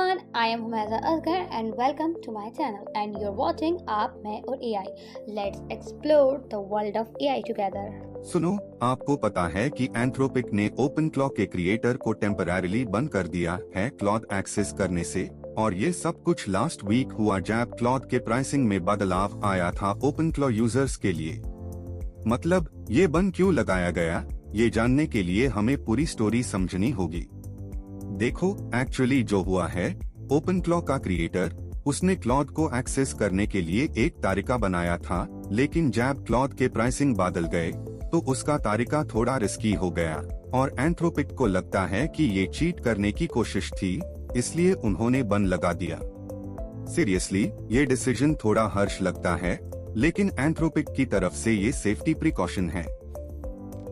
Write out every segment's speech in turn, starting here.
everyone, I am Humaiza Asghar and welcome to my channel and you're watching आप मैं और AI. Let's explore the world of AI together. सुनो, आपको पता है कि एंथ्रोपिक ने ओपनक्लॉ के क्रिएटर को टेम्पररीली बंद कर दिया है क्लॉड एक्सेस करने से, और ये सब कुछ लास्ट वीक हुआ जब क्लॉड के प्राइसिंग में बदलाव आया था ओपनक्लॉ यूजर्स के लिए। मतलब ये बंद क्यों लगाया गया, ये जानने के लिए हमें पूरी स्टोरी समझनी होगी। देखो, एक्चुअली जो हुआ है, ओपनक्लॉ का क्रिएटर उसने क्लॉड को एक्सेस करने के लिए एक तरीका बनाया था, लेकिन जब क्लॉड के प्राइसिंग बदल गए तो उसका तरीका थोड़ा रिस्की हो गया और एंथ्रोपिक को लगता है कि ये चीट करने की कोशिश थी, इसलिए उन्होंने बंद लगा दिया। सीरियसली, ये डिसीजन थोड़ा हर्ष लगता है, लेकिन एंथ्रोपिक की तरफ से ये सेफ्टी प्रिकॉशन है।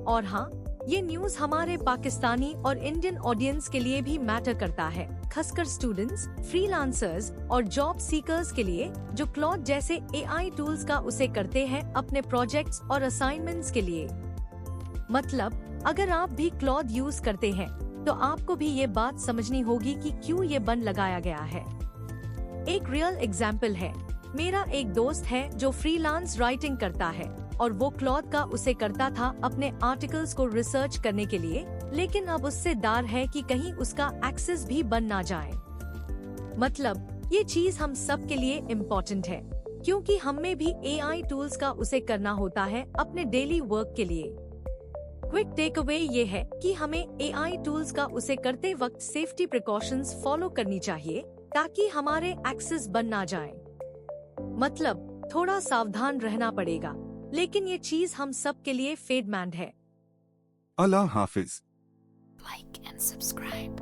और हाँ, ये न्यूज हमारे पाकिस्तानी और इंडियन ऑडियंस के लिए भी मैटर करता है, खासकर स्टूडेंट्स, फ्रीलांसर्स और जॉब सीकर्स के लिए जो क्लॉड जैसे एआई टूल्स का उसे करते हैं अपने प्रोजेक्ट्स और असाइनमेंट्स के लिए। मतलब अगर आप भी क्लॉड यूज करते हैं तो आपको भी ये बात समझनी होगी कि क्यों ये बंद लगाया गया है। एक रियल एग्जाम्पल है, मेरा एक दोस्त है जो फ्रीलांस राइटिंग करता है और वो क्लॉड का उसे करता था अपने आर्टिकल्स को रिसर्च करने के लिए, लेकिन अब उससे डर है कि कहीं उसका एक्सेस भी बंद ना जाए। मतलब ये चीज हम सब के लिए इम्पोर्टेंट है, क्योंकि हमें भी एआई टूल्स का उसे करना होता है अपने डेली वर्क के लिए। क्विक टेक अवे ये है कि हमें एआई टूल्स का उसे करते वक्त सेफ्टी प्रिकॉशंस फॉलो करनी चाहिए ताकि हमारे एक्सेस बंद ना जाए। मतलब थोड़ा सावधान रहना पड़ेगा, लेकिन ये चीज हम सब के लिए फेडमैंड है। अल्लाह हाफिज। Like and subscribe.